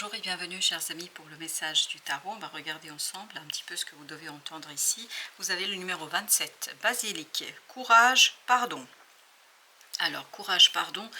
Bonjour et bienvenue chers amis pour le message du tarot. On va regarder ensemble un petit peu ce que vous devez entendre ici. Vous avez le numéro 27, basilic, courage, pardon. Alors courage, pardon,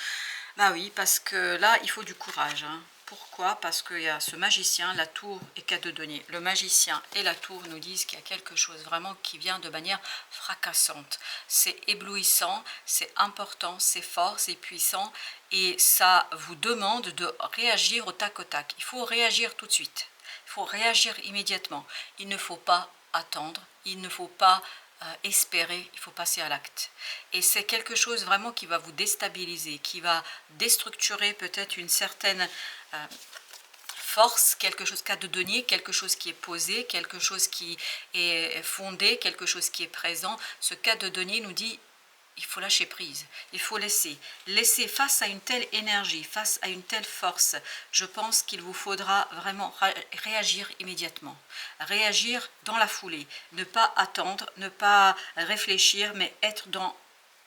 bah oui, parce que là il faut du courage. Pourquoi? Parce qu'il y a ce magicien, la tour et 4 de denier. Le magicien et la tour nous disent qu'il y a quelque chose vraiment qui vient de manière fracassante. C'est éblouissant, c'est important, c'est fort, c'est puissant et ça vous demande de réagir au tac au tac. Il faut réagir tout de suite, il faut réagir immédiatement. Il ne faut pas attendre, il ne faut pas espérer, il faut passer à l'acte. Et c'est quelque chose vraiment qui va vous déstabiliser, qui va déstructurer peut-être une certaine force, quelque chose qu'a de denier, quelque chose qui est posé, quelque chose qui est fondé, quelque chose qui est présent. Ce cas de denier nous dit il faut lâcher prise, il faut laisser face à une telle énergie, face à une telle force. Je pense qu'il vous faudra vraiment réagir immédiatement, réagir dans la foulée, ne pas attendre, ne pas réfléchir, mais être dans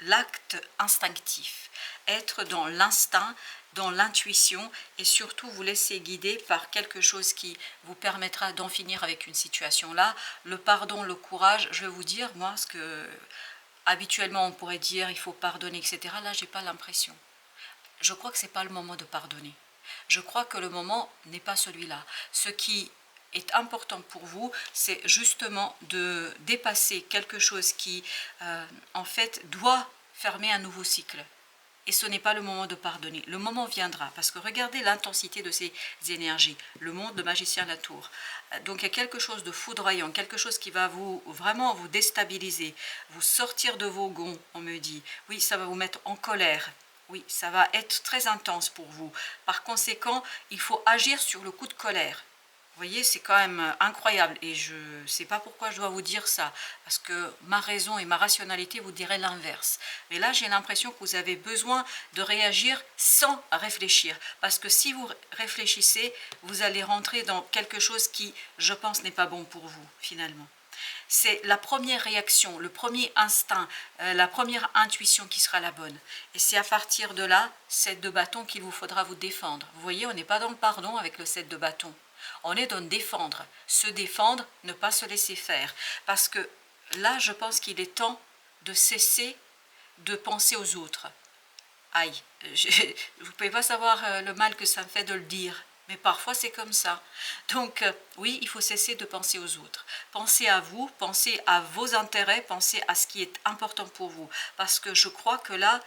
l'acte instinctif, être dans l'instinct, dans l'intuition et surtout vous laisser guider par quelque chose qui vous permettra d'en finir avec une situation là. Le pardon, le courage, je vais vous dire, moi, ce que habituellement on pourrait dire il faut pardonner, etc. Là, j'ai pas l'impression. Je crois que c'est pas le moment de pardonner. Je crois que le moment n'est pas celui-là. Ce qui est important pour vous, c'est justement de dépasser quelque chose qui, en fait, doit fermer un nouveau cycle. Et ce n'est pas le moment de pardonner. Le moment viendra, parce que regardez l'intensité de ces énergies. Le monde de magicien la tour. Donc il y a quelque chose de foudroyant, quelque chose qui va vraiment vous déstabiliser, vous sortir de vos gonds, on me dit. Oui, ça va vous mettre en colère. Oui, ça va être très intense pour vous. Par conséquent, il faut agir sur le coup de colère. Vous voyez, c'est quand même incroyable et je ne sais pas pourquoi je dois vous dire ça, parce que ma raison et ma rationalité vous diraient l'inverse. Mais là, j'ai l'impression que vous avez besoin de réagir sans réfléchir, parce que si vous réfléchissez, vous allez rentrer dans quelque chose qui, je pense, n'est pas bon pour vous, finalement. C'est la première réaction, le premier instinct, la première intuition qui sera la bonne. Et c'est à partir de là, 7 de bâton, qu'il vous faudra vous défendre. Vous voyez, on n'est pas dans le pardon avec le 7 de bâton. On est dans défendre. Se défendre, ne pas se laisser faire. Parce que là, je pense qu'il est temps de cesser de penser aux autres. Aïe, vous ne pouvez pas savoir le mal que ça me fait de le dire. Mais parfois c'est comme ça. Donc oui, il faut cesser de penser aux autres. Pensez à vous, pensez à vos intérêts, pensez à ce qui est important pour vous. Parce que je crois que là,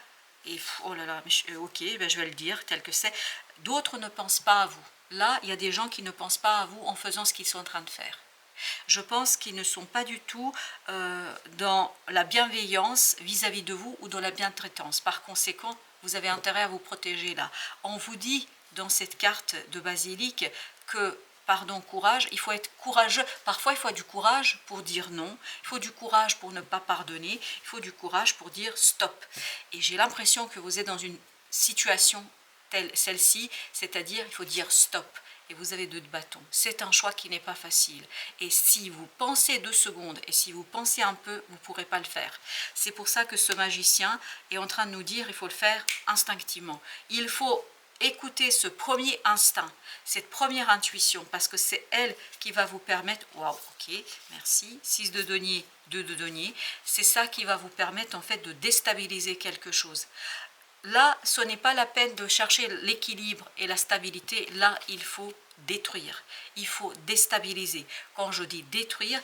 et oh là là, ok, ben je vais le dire tel que c'est, d'autres ne pensent pas à vous. Là, il y a des gens qui ne pensent pas à vous en faisant ce qu'ils sont en train de faire. Je pense qu'ils ne sont pas du tout dans la bienveillance vis-à-vis de vous ou dans la bientraitance. Par conséquent, vous avez intérêt à vous protéger là. On vous dit dans cette carte de basilic que, pardon, courage, il faut être courageux. Parfois, il faut du courage pour dire non, il faut du courage pour ne pas pardonner, il faut du courage pour dire stop. Et j'ai l'impression que vous êtes dans une situation telle celle-ci, c'est-à-dire il faut dire stop. Et vous avez 2 de bâton. C'est un choix qui n'est pas facile. Et si vous pensez 2 secondes, et si vous pensez un peu, vous ne pourrez pas le faire. C'est pour ça que ce magicien est en train de nous dire qu'il faut le faire instinctivement. Il faut écouter ce premier instinct, cette première intuition, parce que c'est elle qui va vous permettre, waouh, ok, merci, 6 de denier, 2 de denier, c'est ça qui va vous permettre en fait de déstabiliser quelque chose. Là, ce n'est pas la peine de chercher l'équilibre et la stabilité. Là, il faut détruire. Il faut déstabiliser. Quand je dis détruire,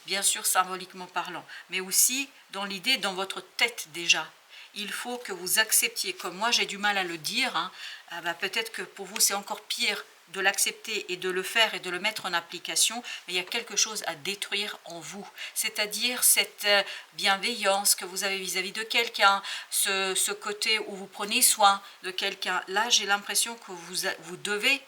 bien sûr symboliquement parlant, mais aussi dans l'idée, dans votre tête déjà. Il faut que vous acceptiez, comme moi j'ai du mal à le dire, peut-être que pour vous c'est encore pire de l'accepter et de le faire et de le mettre en application, mais il y a quelque chose à détruire en vous, c'est-à-dire cette bienveillance que vous avez vis-à-vis de quelqu'un, ce côté où vous prenez soin de quelqu'un. Là, j'ai l'impression que vous devez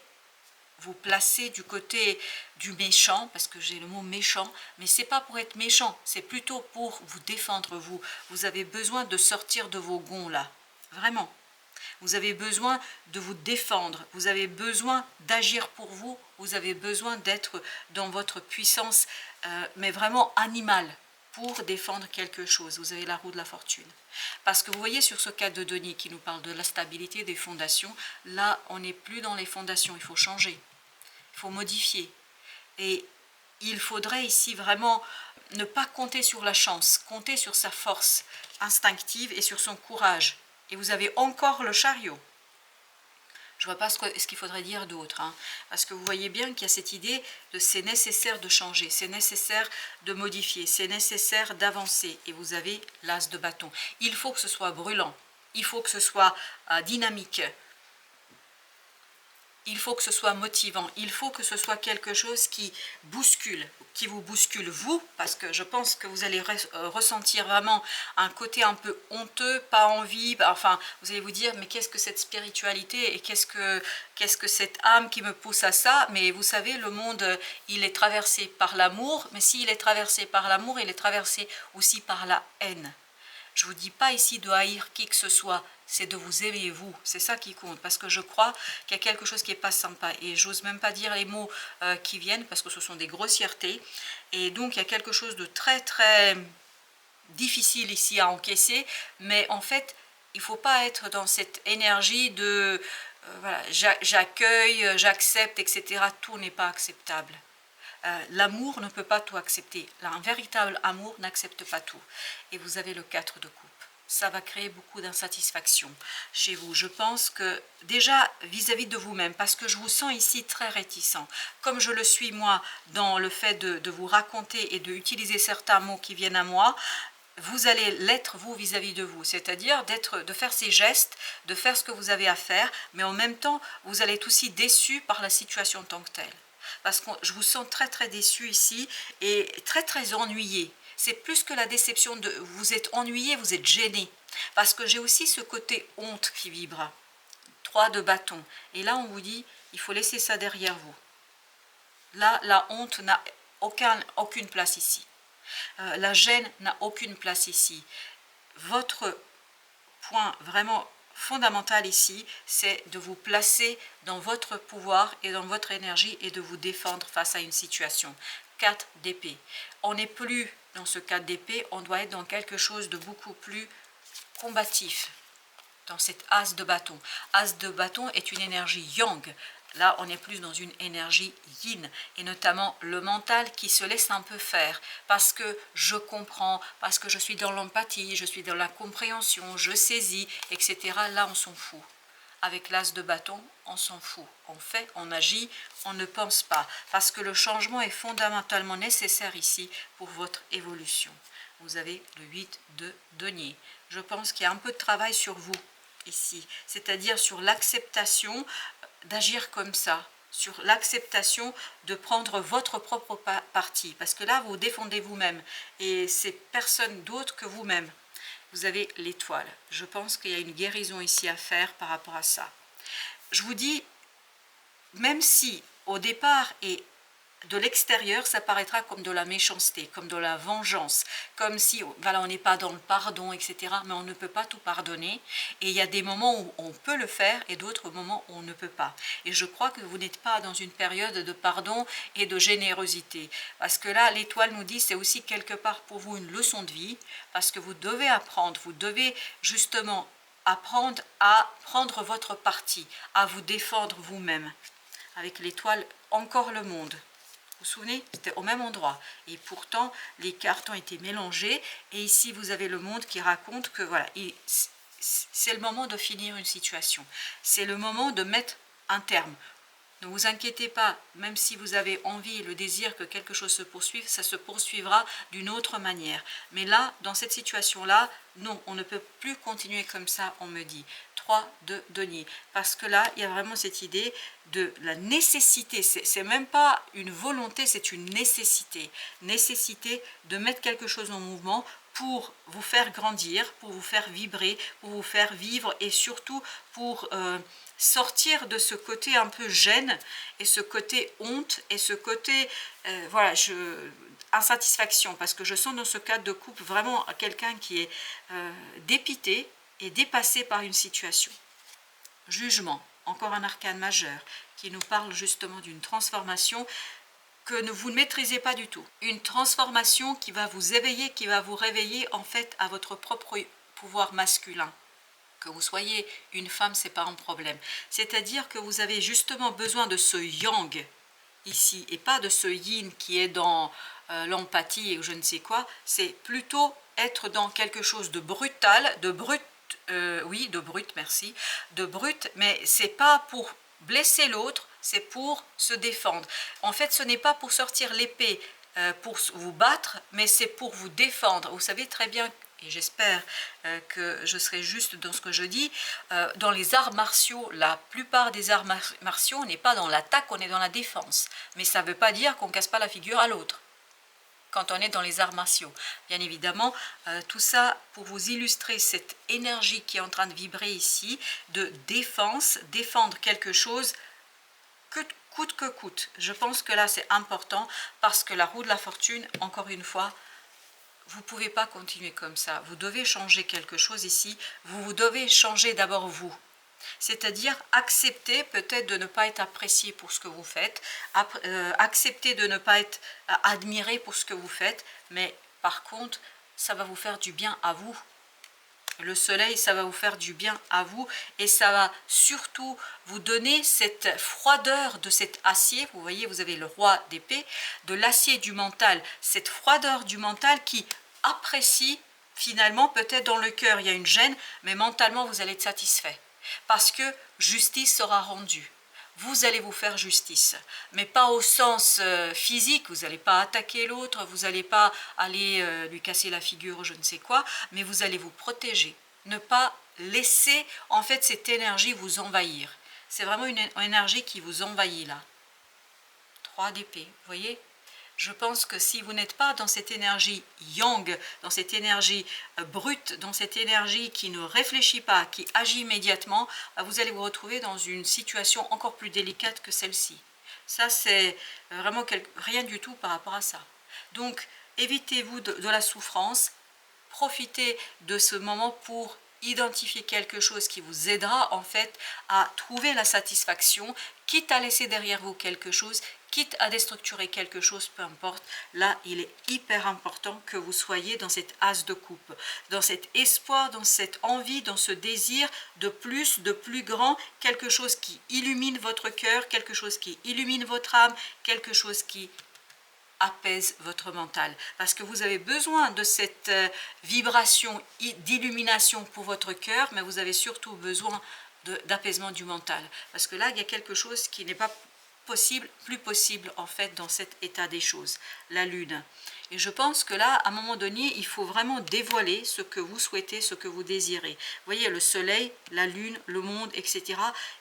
vous placer du côté du méchant, parce que j'ai le mot méchant, mais c'est pas pour être méchant, c'est plutôt pour vous défendre vous. Vous avez besoin de sortir de vos gonds là, vraiment. Vous avez besoin de vous défendre, vous avez besoin d'agir pour vous, vous avez besoin d'être dans votre puissance, mais vraiment animale, pour défendre quelque chose. Vous avez la roue de la fortune. Parce que vous voyez sur ce cas de denier qui nous parle de la stabilité des fondations, là on n'est plus dans les fondations, il faut changer, il faut modifier. Et il faudrait ici vraiment ne pas compter sur la chance, compter sur sa force instinctive et sur son courage. Et vous avez encore le chariot. Je ne vois pas ce qu'il faudrait dire d'autre, hein, parce que vous voyez bien qu'il y a cette idée de c'est nécessaire de changer, c'est nécessaire de modifier, c'est nécessaire d'avancer. Et vous avez l'as de bâton. Il faut que ce soit brûlant, il faut que ce soit dynamique, il faut que ce soit motivant, il faut que ce soit quelque chose qui bouscule, qui vous bouscule vous, parce que je pense que vous allez ressentir vraiment un côté un peu honteux, pas envie, enfin vous allez vous dire mais qu'est-ce que cette spiritualité et qu'est-ce que cette âme qui me pousse à ça. Mais vous savez, le monde il est traversé par l'amour, mais s'il est traversé par l'amour, il est traversé aussi par la haine. Je ne vous dis pas ici de haïr qui que ce soit, c'est de vous aimer vous, c'est ça qui compte, parce que je crois qu'il y a quelque chose qui n'est pas sympa, et j'ose même pas dire les mots qui viennent, parce que ce sont des grossièretés, et donc il y a quelque chose de très très difficile ici à encaisser, mais en fait, il ne faut pas être dans cette énergie de voilà, j'accueille, j'accepte, etc. Tout n'est pas acceptable. L'amour ne peut pas tout accepter. Un véritable amour n'accepte pas tout. Et vous avez le 4 de coupe. Ça va créer beaucoup d'insatisfaction chez vous. Je pense que déjà vis-à-vis de vous-même, parce que je vous sens ici très réticent, comme je le suis moi dans le fait de vous raconter et d'utiliser certains mots qui viennent à moi, vous allez l'être vous vis-à-vis de vous, c'est-à-dire de faire ces gestes, de faire ce que vous avez à faire, mais en même temps, vous allez être aussi déçu par la situation en tant que telle. Parce que je vous sens très très déçu ici et très très ennuyé. C'est plus que la déception de vous êtes ennuyé, vous êtes gêné. Parce que j'ai aussi ce côté honte qui vibre. 3 de bâton. Et là on vous dit, il faut laisser ça derrière vous. Là, la honte n'a aucune place ici. La gêne n'a aucune place ici. Votre point vraiment fondamental ici, c'est de vous placer dans votre pouvoir et dans votre énergie et de vous défendre face à une situation. 4 d'épée. On n'est plus dans ce 4 d'épée, on doit être dans quelque chose de beaucoup plus combatif, dans cet as de bâton. As de bâton est une énergie yang. Là, on est plus dans une énergie yin, et notamment le mental qui se laisse un peu faire, parce que je comprends, parce que je suis dans l'empathie, je suis dans la compréhension, je saisis, etc. Là, on s'en fout. Avec l'as de bâton, on s'en fout. On fait, on agit, on ne pense pas, parce que le changement est fondamentalement nécessaire ici pour votre évolution. Vous avez le 8 de denier. Je pense qu'il y a un peu de travail sur vous ici, c'est-à-dire sur l'acceptation d'agir comme ça, sur l'acceptation de prendre votre propre parti, parce que là vous défendez vous-même et c'est personne d'autre que vous-même. Vous avez l'étoile. Je pense qu'il y a une guérison ici à faire par rapport à ça. Je vous dis, même si au départ et de l'extérieur, ça paraîtra comme de la méchanceté, comme de la vengeance, comme si voilà, on n'est pas dans le pardon, etc. Mais on ne peut pas tout pardonner. Et il y a des moments où on peut le faire et d'autres moments où on ne peut pas. Et je crois que vous n'êtes pas dans une période de pardon et de générosité. Parce que là, l'étoile nous dit c'est aussi quelque part pour vous une leçon de vie, parce que vous devez apprendre, vous devez justement apprendre à prendre votre parti, à vous défendre vous-même. Avec l'étoile, encore le monde. Vous vous souvenez, c'était au même endroit. Et pourtant, les cartes ont été mélangées. Et ici, vous avez le monde qui raconte que voilà, c'est le moment de finir une situation. C'est le moment de mettre un terme. Ne vous inquiétez pas, même si vous avez envie et le désir que quelque chose se poursuive, ça se poursuivra d'une autre manière. Mais là, dans cette situation-là, non, on ne peut plus continuer comme ça, on me dit. 3 de denier. Parce que là, il y a vraiment cette idée de la nécessité. C'est même pas une volonté, c'est une nécessité. Nécessité de mettre quelque chose en mouvement pour vous faire grandir, pour vous faire vibrer, pour vous faire vivre et surtout pour sortir de ce côté un peu gêne et ce côté honte et ce côté voilà, insatisfaction, parce que je sens dans ce cadre de couple vraiment quelqu'un qui est dépité et dépassé par une situation. Jugement, encore un arcane majeur qui nous parle justement d'une transformation que vous ne maîtrisez pas du tout. Une transformation qui va vous éveiller, qui va vous réveiller en fait à votre propre pouvoir masculin. Que vous soyez une femme, c'est pas un problème. C'est-à-dire que vous avez justement besoin de ce yang ici et pas de ce yin qui est dans l'empathie et je ne sais quoi. C'est plutôt être dans quelque chose de brutal, de brut, oui, de brut, merci, de brut, mais c'est pas pour blesser l'autre, c'est pour se défendre. En fait, ce n'est pas pour sortir l'épée pour vous battre, mais c'est pour vous défendre. Vous savez très bien, et j'espère que je serai juste dans ce que je dis, dans les arts martiaux, la plupart des arts martiaux, on n'est pas dans l'attaque, on est dans la défense. Mais ça ne veut pas dire qu'on ne casse pas la figure à l'autre quand on est dans les arts martiaux. Bien évidemment, tout ça pour vous illustrer cette énergie qui est en train de vibrer ici, de défense, défendre quelque chose coûte que coûte. Je pense que là c'est important parce que la roue de la fortune, encore une fois, vous ne pouvez pas continuer comme ça. Vous devez changer quelque chose ici. Vous devez changer d'abord vous. C'est-à-dire accepter peut-être de ne pas être apprécié pour ce que vous faites, accepter de ne pas être admiré pour ce que vous faites, mais par contre, ça va vous faire du bien à vous. Le soleil, ça va vous faire du bien à vous et ça va surtout vous donner cette froideur de cet acier. Vous voyez, vous avez le roi d'épée, de l'acier du mental, cette froideur du mental qui apprécie finalement, peut-être dans le cœur il y a une gêne, mais mentalement vous allez être satisfait parce que justice sera rendue. Vous allez vous faire justice, mais pas au sens physique, vous n'allez pas attaquer l'autre, vous n'allez pas aller lui casser la figure, je ne sais quoi, mais vous allez vous protéger, ne pas laisser en fait cette énergie vous envahir. C'est vraiment une énergie qui vous envahit là. 3 d'épée, vous voyez ? Je pense que si vous n'êtes pas dans cette énergie yang, dans cette énergie brute, dans cette énergie qui ne réfléchit pas, qui agit immédiatement, vous allez vous retrouver dans une situation encore plus délicate que celle-ci. Ça, c'est vraiment rien du tout par rapport à ça. Donc, évitez-vous de la souffrance, profitez de ce moment pour identifier quelque chose qui vous aidera en fait à trouver la satisfaction, quitte à laisser derrière vous quelque chose, quitte à déstructurer quelque chose, peu importe. Là, il est hyper important que vous soyez dans cette as de coupe, dans cet espoir, dans cette envie, dans ce désir de plus grand, quelque chose qui illumine votre cœur, quelque chose qui illumine votre âme, quelque chose qui apaise votre mental, parce que vous avez besoin de cette vibration d'illumination pour votre cœur, mais vous avez surtout besoin d'apaisement du mental, parce que là, il y a quelque chose qui n'est pas possible, plus possible en fait dans cet état des choses, la lune. Et je pense que là, à un moment donné, il faut vraiment dévoiler ce que vous souhaitez, ce que vous désirez. Vous voyez, le soleil, la lune, le monde, etc.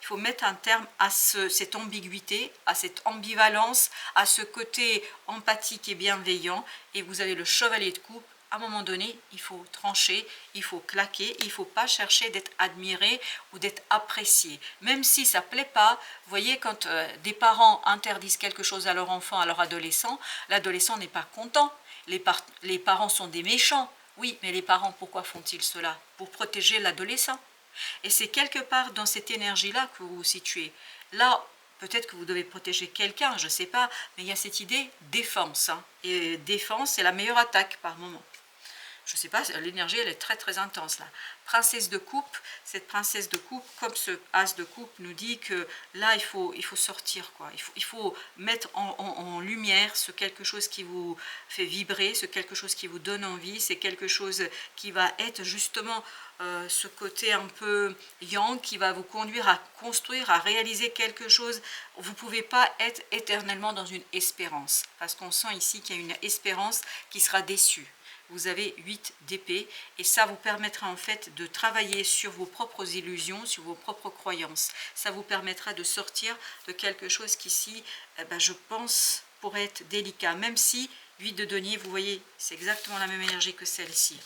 Il faut mettre un terme à cette ambiguïté, à cette ambivalence, à ce côté empathique et bienveillant. Et vous avez le chevalier de coupe. À un moment donné, il faut trancher, il faut claquer, il ne faut pas chercher d'être admiré ou d'être apprécié. Même si ça ne plaît pas, vous voyez, quand des parents interdisent quelque chose à leur enfant, à leur adolescent, l'adolescent n'est pas content. Les parents sont des méchants. Oui, mais les parents, pourquoi font-ils cela? Pour protéger l'adolescent. Et c'est quelque part dans cette énergie-là que vous vous situez. Là, peut-être que vous devez protéger quelqu'un, je ne sais pas, mais il y a cette idée défense. Hein. Et défense, c'est la meilleure attaque par moment. Je ne sais pas, l'énergie elle est très très intense là. Princesse de coupe, cette princesse de coupe, comme ce as de coupe nous dit que là il faut sortir quoi. Il faut mettre en lumière ce quelque chose qui vous fait vibrer, ce quelque chose qui vous donne envie, c'est quelque chose qui va être justement ce côté un peu yang qui va vous conduire à construire, à réaliser quelque chose. Vous ne pouvez pas être éternellement dans une espérance parce qu'on sent ici qu'il y a une espérance qui sera déçue. Vous avez 8 d'épée et ça vous permettra en fait de travailler sur vos propres illusions, sur vos propres croyances. Ça vous permettra de sortir de quelque chose qu'ici, je pense, pourrait être délicat. Même si 8 de denier, vous voyez, c'est exactement la même énergie que celle-ci.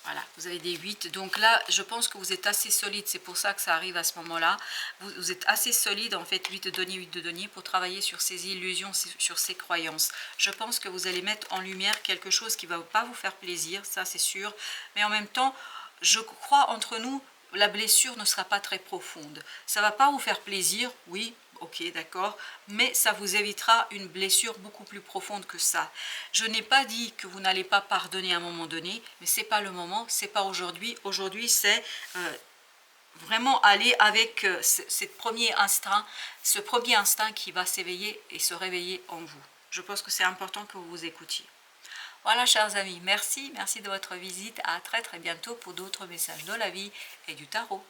Voilà, vous avez des 8. Donc là, je pense que vous êtes assez solide. C'est pour ça que ça arrive à ce moment-là. Vous êtes assez solide, en fait, 8 de denier, pour travailler sur ces illusions, sur ces croyances. Je pense que vous allez mettre en lumière quelque chose qui ne va pas vous faire plaisir, ça c'est sûr. Mais en même temps, je crois entre nous, la blessure ne sera pas très profonde. Ça ne va pas vous faire plaisir, oui, ok, ok, d'accord, mais ça vous évitera une blessure beaucoup plus profonde que ça. Je n'ai pas dit que vous n'allez pas pardonner à un moment donné, mais c'est pas le moment, c'est pas aujourd'hui. Aujourd'hui, c'est vraiment aller avec ce premier instinct qui va s'éveiller et se réveiller en vous. Je pense que c'est important que vous vous écoutiez. Voilà, chers amis, merci de votre visite. À très bientôt pour d'autres messages de la vie et du tarot.